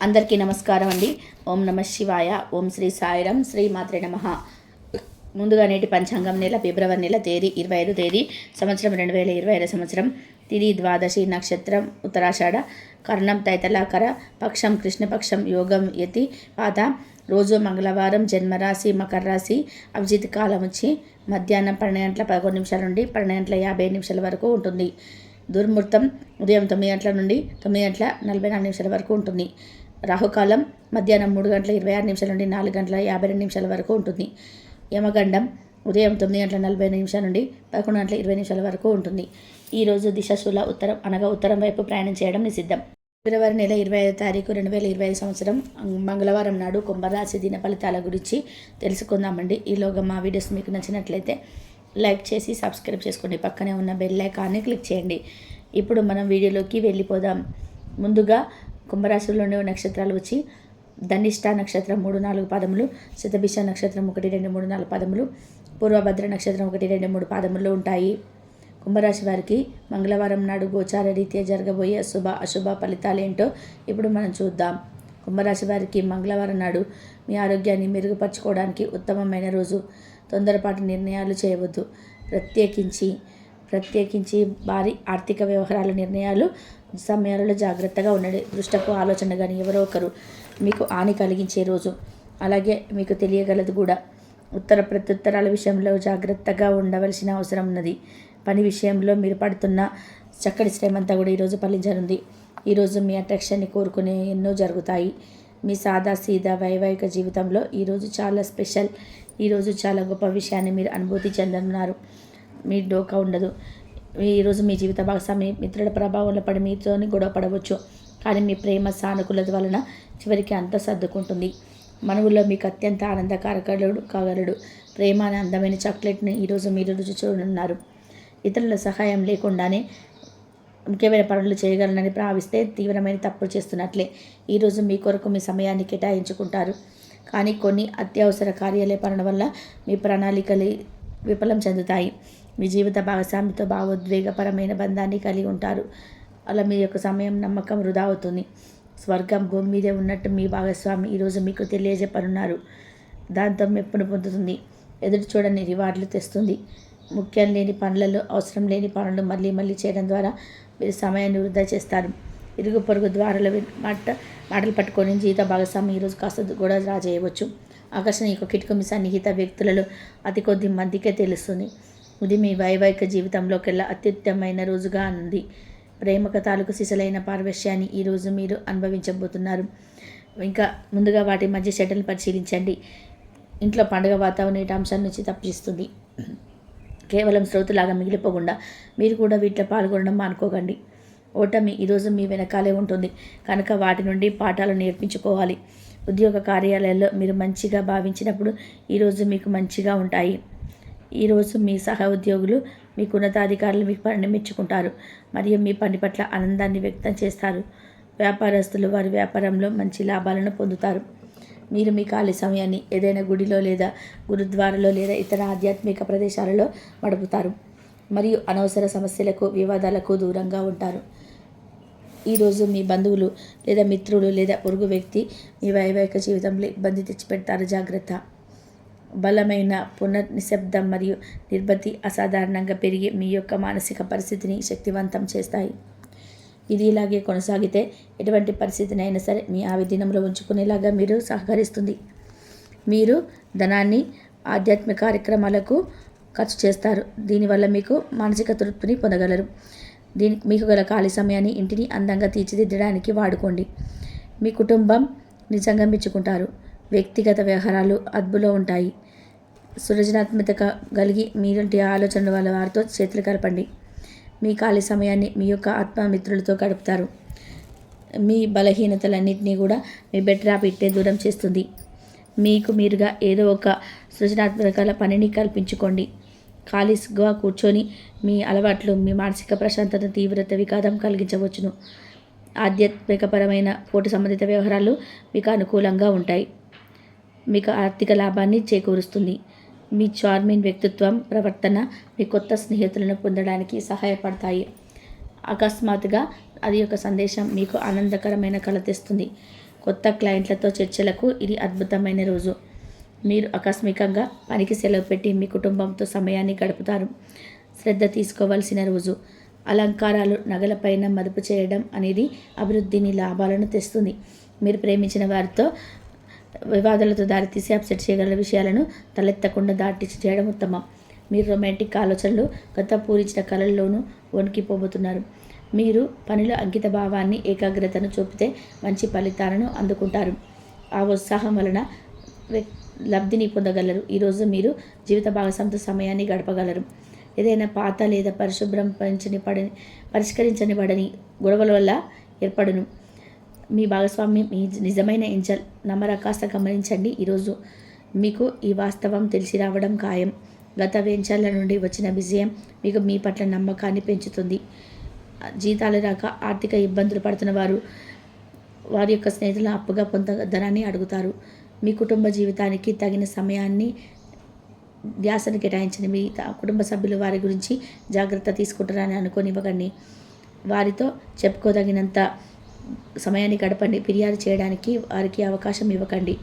అందరికీ నమస్కారం అండి. ఓం నమ శివాయ. ఓం శ్రీ సాయిరం. శ్రీ మాత్రే నమః. ముందుగా నేటి పంచాంగం నెల ఫిబ్రవరి నెల తేదీ 25 తేదీ సంవత్సరం 2025 సంవత్సరం. తిది ద్వాదశి నక్షత్రం ఉత్తరాషాఢ, కర్ణం తైతలాకర, పక్షం కృష్ణపక్షం, యోగం యతి పాత, రోజు మంగళవారం, జన్మరాశి మకర రాశి, అభిజిత్ కాలం వచ్చి మధ్యాహ్నం 12:11 నుండి 12:50 వరకు ఉంటుంది. దుర్ముహూర్తం ఉదయం 9 నుండి 9:44 వరకు ఉంటుంది. రాహుకాలం మధ్యాహ్నం 3:26 నుండి 4:52 వరకు ఉంటుంది. యమగండం ఉదయం 9:40 నుండి 11:20 వరకు ఉంటుంది. ఈరోజు దిశాశూల ఉత్తరం అనగా ఉత్తరం వైపు ప్రయాణం చేయడం నిషిద్ధం. ఫిబ్రవరి నెల 25 తారీఖు 2025 సంవత్సరం మంగళవారం నాడు కుంభరాశి దిన ఫలితాల గురించి తెలుసుకుందామండి. ఈలోగా మా వీడియోస్ మీకు నచ్చినట్లయితే లైక్ చేసి సబ్స్క్రైబ్ చేసుకోండి. పక్కనే ఉన్న బెల్ ఐకాన్ని క్లిక్ చేయండి. ఇప్పుడు మనం వీడియోలోకి వెళ్ళిపోదాం. ముందుగా కుంభరాశిలోని నక్షత్రాలు వచ్చి ధనిష్ట నక్షత్రం 3-4 పాదములు, శతభిష నక్షత్రం 1-2-3-4 పాదములు, పూర్వభద్ర నక్షత్రం 1-2-3 పాదములు ఉంటాయి. కుంభరాశి వారికి మంగళవారం నాడు గోచార రీత్యా జరగబోయే శుభ అశుభ ఫలితాలేంటో ఇప్పుడు మనం చూద్దాం. కుంభరాశి వారికి మంగళవారం నాడు మీ ఆరోగ్యాన్ని మెరుగుపరచుకోవడానికి ఉత్తమమైన రోజు. తొందరపాటు నిర్ణయాలు చేయవద్దు. ప్రత్యేకించి భారీ ఆర్థిక వ్యవహారాల నిర్ణయాలు సమయాలలో జాగ్రత్తగా ఉండండి. దృష్టపు ఆలోచన కానీ ఎవరో ఒకరు మీకు హాని కలిగించే రోజు. అలాగే మీకు తెలియగలదు కూడా. ప్రత్యుత్తరాల విషయంలో జాగ్రత్తగా ఉండవలసిన అవసరం ఉన్నది. పని విషయంలో మీరు పడుతున్న చక్కటి శ్రమంతా కూడా ఈరోజు ఫలించనుంది. ఈరోజు మీ అట్రాక్షన్ని కోరుకునే ఎన్నో జరుగుతాయి. మీ సాదా సీదా వైవాహిక జీవితంలో ఈరోజు చాలా స్పెషల్. ఈరోజు చాలా గొప్ప విషయాన్ని మీరు అనుభూతి చెందనున్నారు. మీ డోకా ఉండదు. ఈరోజు మీ జీవిత భాగస్వామి మిత్రుల ప్రభావంలో పడి మీతోని గొడవ పడవచ్చు. కానీ మీ ప్రేమ సానుకూలత వలన చివరికి అంతా సర్దుకుంటుంది. మనవుల్లో మీకు అత్యంత ఆనందకారకుడు కాగలడు. ప్రేమ అనే అందమైన చాక్లెట్ని ఈరోజు మీరు రుచి చూడనున్నారు. ఇతరుల సహాయం లేకుండానే ముఖ్యమైన పనులు చేయగలనని భావిస్తే తీవ్రమైన తప్పులు చేస్తున్నట్లే. ఈరోజు మీ కొరకు మీ సమయాన్ని కేటాయించుకుంటారు. కానీ కొన్ని అత్యవసర కార్యాలయ పనుల వల్ల మీ ప్రణాళికలు విఫలం చెందుతాయి. మీ జీవిత భాగస్వామితో భావోద్వేగపరమైన బంధాన్ని కలిగి ఉంటారు. అలా మీ యొక్క సమయం నమ్మకం వృధా అవుతుంది. స్వర్గం భూమి మీదే ఉన్నట్టు మీ భాగస్వామి ఈరోజు మీకు తెలియజెప్పనున్నారు. దాంతో మెప్పును పొందుతుంది. ఎదురు చూడని రివార్డులు తెస్తుంది. ముఖ్యం లేని పనులలో అవసరం లేని పనులు మళ్ళీ చేయడం ద్వారా మీరు సమయాన్ని వృధా చేస్తారు. ఇరుగు పొరుగు ద్వారాల మాటలు పట్టుకొని జీవిత భాగస్వామి ఈరోజు కాస్త కూడా డ్రా చేయవచ్చు. ఆకర్షణ యొక్క కిటుకు మీ సన్నిహిత వ్యక్తులలో అతి కొద్ది మందికే తెలుస్తుంది. ఇది మీ వైవాహిక జీవితంలోకెల్లా అత్యుత్తమైన రోజుగా ఉంది. ప్రేమక తాలూకు సిసలైన పారవశ్యాన్ని ఈరోజు మీరు అనుభవించబోతున్నారు. ఇంకా ముందుగా వాటి మధ్య చెడ్డలు పరిశీలించండి. ఇంట్లో పండుగ వాతావరణం ఈ అంశం నుంచి తప్పిస్తుంది. కేవలం శ్రోతలాగా మిగిలిపోకుండా మీరు కూడా వీటిలో పాల్గొనడం మానుకోకండి. ఓటమి ఈరోజు మీ వెనకాలే ఉంటుంది కనుక వాటి నుండి పాఠాలు నేర్పించుకోవాలి. ఉద్యోగ కార్యాలయాల్లో మీరు మంచిగా భావించినప్పుడు ఈరోజు మీకు మంచిగా ఉంటాయి. ఈరోజు మీ సహ ఉద్యోగులు మీకు ఉన్నతాధికారులు మీ పనిని మెచ్చుకుంటారు మరియు మీ పని పట్ల ఆనందాన్ని వ్యక్తం చేస్తారు. వ్యాపారస్తులు వారి వ్యాపారంలో మంచి లాభాలను పొందుతారు. మీరు మీ ఖాళీ సమయాన్ని ఏదైనా గుడిలో లేదా గురుద్వారాలో లేదా ఇతర ఆధ్యాత్మిక ప్రదేశాలలో గడుపుతారు మరియు అనవసర సమస్యలకు వివాదాలకు దూరంగా ఉంటారు. ఈరోజు మీ బంధువులు లేదా మిత్రులు లేదా పొరుగు వ్యక్తి మీ వైవాహిక జీవితంలో ఇబ్బంది తెచ్చిపెడతారు. జాగ్రత్త. బలమైన పునర్నిశ్శబ్దం మరియు నిర్బతి అసాధారణంగా పెరిగి మీ యొక్క మానసిక పరిస్థితిని శక్తివంతం చేస్తాయి. ఇది ఇలాగే కొనసాగితే ఎటువంటి పరిస్థితినైనా సరే మీ ఆవిధీనంలో ఉంచుకునేలాగా మీరు సహకరిస్తుంది. మీరు ధనాన్ని ఆధ్యాత్మిక కార్యక్రమాలకు ఖర్చు చేస్తారు. దీనివల్ల మీకు మానసిక తృప్తిని పొందగలరు. మీకు గల ఖాళీ సమయాన్ని ఇంటిని అందంగా తీర్చిదిద్దడానికి వాడుకోండి. మీ కుటుంబం నిజంగా మెచ్చుకుంటారు. వ్యక్తిగత వ్యవహారాలు అదుపులో ఉంటాయి. సృజనాత్మకత కలిగి మీలాంటి ఆలోచనల వల్ల వారితో చేతులు కలపండి. మీ ఖాళీ సమయాన్ని మీ యొక్క ఆత్మమిత్రులతో గడుపుతారు. మీ బలహీనతలన్నింటినీ కూడా మీ బెటర్ ఇట్టే దూరం చేస్తుంది. మీకు మీరుగా ఏదో ఒక సృజనాత్మక పనిని కల్పించుకోండి. ఖాళీగా కూర్చొని మీ అలవాట్లు మీ మానసిక ప్రశాంతత తీవ్రత విఘాతం కలిగించవచ్చును. ఆధ్యాత్మికపరమైన పోటీ సంబంధిత వ్యవహారాలు మీకు అనుకూలంగా ఉంటాయి. మీకు ఆర్థిక లాభాన్ని చేకూరుస్తుంది. మీ చార్మింగ్ వ్యక్తిత్వం ప్రవర్తన మీ కొత్త స్నేహితులను పొందడానికి సహాయపడతాయి. అకస్మాత్తుగా అది ఒక సందేశం మీకు ఆనందకరమైన కళ తెస్తుంది. కొత్త క్లయింట్లతో చర్చలకు ఇది అద్భుతమైన రోజు. మీరు ఆకస్మికంగా పనికి సెలవు పెట్టి మీ కుటుంబంతో సమయాన్ని గడుపుతారు. శ్రద్ధ తీసుకోవాల్సిన రోజు. అలంకారాలు, నగలపైన మదుపు చేయడం అనేది అభివృద్ధిని, లాభాలను తెస్తుంది. మీరు ప్రేమించిన వారితో వివాదాలతో దారితీసి అప్సెట్ చేయగల విషయాలను తలెత్తకుండా దాటి చేయడం ఉత్తమం. మీరు రొమాంటిక్ ఆలోచనలు, గత పూరించిన కళల్లోనూ వణికిపోబోతున్నారు. మీరు పనిలో అంకిత భావాన్ని, ఏకాగ్రతను చూపితే మంచి ఫలితాలను అందుకుంటారు. ఆ ఉత్సాహం వలన లబ్ధిని పొందగలరు. ఈరోజు మీరు జీవిత భాగస్వామితో సమయాన్ని గడపగలరు. ఏదైనా పాత లేదా పరిష్కరించని పడని గొడవల వల్ల ఏర్పడును. మీ భాగస్వామి మీ నిజమైన ఏంజల్. కాస్త గమనించండి. ఈరోజు మీకు ఈ వాస్తవం తెలిసి రావడం ఖాయం. గత వెంచర్ల నుండి వచ్చిన విజయం మీకు మీ పట్ల నమ్మకాన్ని పెంచుతుంది. జీతాలు రాక ఆర్థిక ఇబ్బందులు పడుతున్న వారి యొక్క స్నేహితులను అప్పుగా ధనాన్ని అడుగుతారు. మీ కుటుంబ జీవితానికి తగిన సమయాన్ని, ధ్యాసను కేటాయించండి. మీ కుటుంబ సభ్యులు వారి గురించి జాగ్రత్త తీసుకుంటారని అనుకోనివ్వకండి. వారితో చెప్పుకోదగినంత సమయాన్ని గడపండి. ఫిర్యాదు చేయడానికి వారికి అవకాశం ఇవ్వకండి.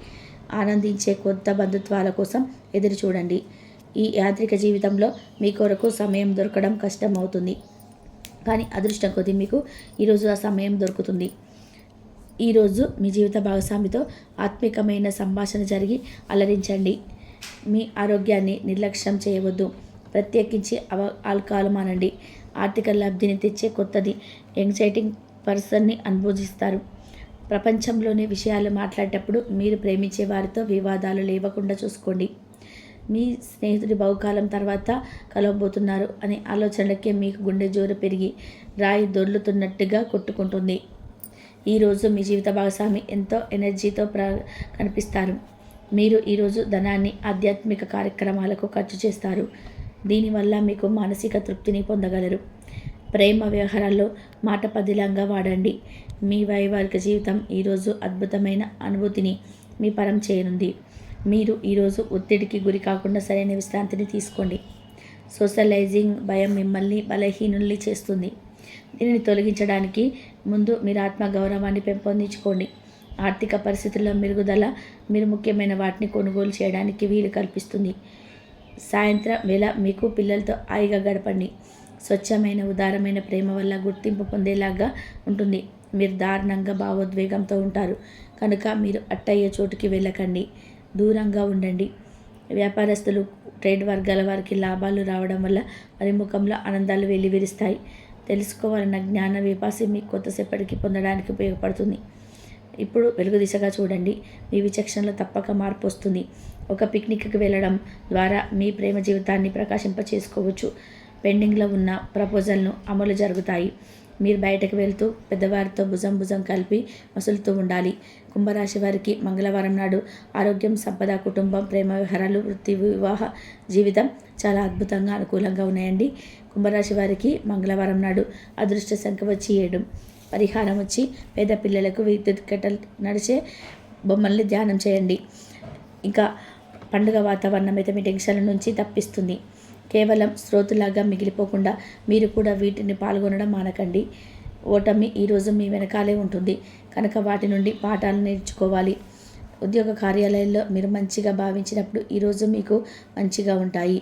ఆనందించే కొత్త బంధుత్వాల కోసం ఎదురు చూడండి. ఈ యాంత్రిక జీవితంలో మీ కొరకు సమయం దొరకడం కష్టం అవుతుంది, కానీ అదృష్టం కొద్దీ మీకు ఈరోజు ఆ సమయం దొరుకుతుంది. ఈరోజు మీ జీవిత భాగస్వామితో ఆత్మికమైన సంభాషణ జరిగి అలరించండి. మీ ఆరోగ్యాన్ని నిర్లక్ష్యం చేయవద్దు. ప్రత్యేకించి ఆల్కహాల్ మానండి. ఆర్థిక లబ్ధిని తెచ్చే కొత్తది ఎగ్జైటింగ్ పర్సన్ని అనుభూతిస్తారు. ప్రపంచంలోని విషయాలు మాట్లాడేటప్పుడు మీరు ప్రేమించే వారితో వివాదాలు లేవకుండా చూసుకోండి. మీ స్నేహితుడి బహుకాలం తర్వాత కలవబోతున్నారు అనే ఆలోచనలకే మీకు గుండె జోరు పెరిగి రాయి దొర్లుతున్నట్టుగా కొట్టుకుంటుంది. ఈరోజు మీ జీవిత భాగస్వామి ఎంతో ఎనర్జీతో కనిపిస్తారు. మీరు ఈరోజు ధనాన్ని ఆధ్యాత్మిక కార్యక్రమాలకు ఖర్చు చేస్తారు. దీనివల్ల మీకు మానసిక తృప్తిని పొందగలరు. ప్రేమ వ్యవహారాల్లో మాట పదిలంగా వాడండి. మీ వైవాహిక జీవితం ఈరోజు అద్భుతమైన అనుభూతిని మీ పరం చేయనుంది. మీరు ఈరోజు ఒత్తిడికి గురి కాకుండా సరైన విశ్రాంతిని తీసుకోండి. సోషలైజింగ్ భయం మిమ్మల్ని బలహీనుల్ని చేస్తుంది. దీనిని తొలగించడానికి ముందు మీరు ఆత్మగౌరవాన్ని పెంపొందించుకోండి. ఆర్థిక పరిస్థితుల్లో మెరుగుదల మీరు ముఖ్యమైన వాటిని కొనుగోలు చేయడానికి వీలు కల్పిస్తుంది. సాయంత్రం వేళ మీకు పిల్లలతో హాయిగా గడపండి. స్వచ్ఛమైన, ఉదారమైన ప్రేమ వల్ల గుర్తింపు పొందేలాగా ఉంటుంది. మీరు దారుణంగా భావోద్వేగంతో ఉంటారు కనుక మీరు అట్టయ్యే చోటుకి వెళ్ళకండి, దూరంగా ఉండండి. వ్యాపారస్తులు, ట్రేడ్ వర్గాల వారికి లాభాలు రావడం వల్ల వారి ముఖంలో ఆనందాలు వెల్లివిరుస్తాయి. తెలుసుకోవాలన్న జ్ఞాన విపాసి మీకు కొత్తసేపటికి పొందడానికి ఉపయోగపడుతుంది. ఇప్పుడు వెలుగు దిశగా చూడండి. మీ విచక్షణలో తప్పక మార్పు వస్తుంది. ఒక పిక్నిక్కి వెళ్ళడం ద్వారా మీ ప్రేమ జీవితాన్ని ప్రకాశింపచేసుకోవచ్చు. పెండింగ్లో ఉన్న ప్రపోజల్ను అమలు జరుగుతాయి. మీరు బయటకు వెళ్తూ పెద్దవారితో భుజం కలిపి మసులుతూ ఉండాలి. కుంభరాశి వారికి మంగళవారం నాడు ఆరోగ్యం, సంపద, కుటుంబం, ప్రేమ వ్యవహారాలు, వృత్తి, వివాహ జీవితం చాలా అద్భుతంగా, అనుకూలంగా ఉన్నాయండి. కుంభరాశి వారికి మంగళవారం నాడు అదృష్ట సంఖ్య వచ్చి 7. పరిహారం వచ్చి పేద పిల్లలకు విద్యుత్ కెటల్ నడిచే బొమ్మల్ని ధ్యానం చేయండి. ఇంకా పండుగ వాతావరణం అయితే మీ టెన్షన్ల నుంచి తప్పిస్తుంది. కేవలం స్రోతులాగా మిగిలిపోకుండా మీరు కూడా వీటిని పాల్గొనడం మానకండి. ఓటమి ఈరోజు మీ వెనకాలే ఉంటుంది కనుక వాటి నుండి పాఠాలు నేర్చుకోవాలి. ఉద్యోగ కార్యాలయాల్లో మీరు మంచిగా భావించినప్పుడు ఈరోజు మీకు మంచిగా ఉంటాయి.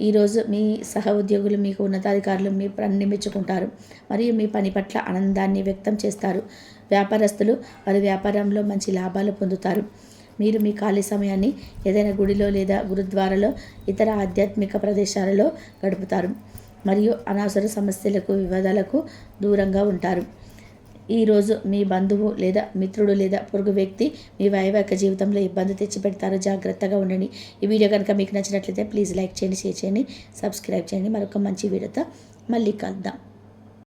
ఈరోజు మీ సహ ఉద్యోగులు, మీకు ఉన్నతాధికారులు మీ పనిని మెచ్చుకుంటారు మరియు మీ పని పట్ల ఆనందాన్ని వ్యక్తం చేస్తారు. వ్యాపారస్తులు వారి వ్యాపారంలో మంచి లాభాలు పొందుతారు. మీరు మీ ఖాళీ సమయాన్ని ఏదైనా గుడిలో లేదా గురుద్వారాలో, ఇతర ఆధ్యాత్మిక ప్రదేశాలలో గడుపుతారు మరియు అనవసర సమస్యలకు, వివాదాలకు దూరంగా ఉంటారు. ఈరోజు మీ బంధువు లేదా మిత్రుడు లేదా పొరుగు వ్యక్తి మీ వైవాహిక జీవితంలో ఇబ్బంది తెచ్చిపెడతారు. జాగ్రత్తగా ఉండండి. ఈ వీడియో కనుక మీకు నచ్చినట్లయితే ప్లీజ్ లైక్ చేయండి, షేర్ చేయండి, సబ్స్క్రైబ్ చేయండి. మరొక మంచి వీడియోతో మళ్ళీ కలుద్దాం.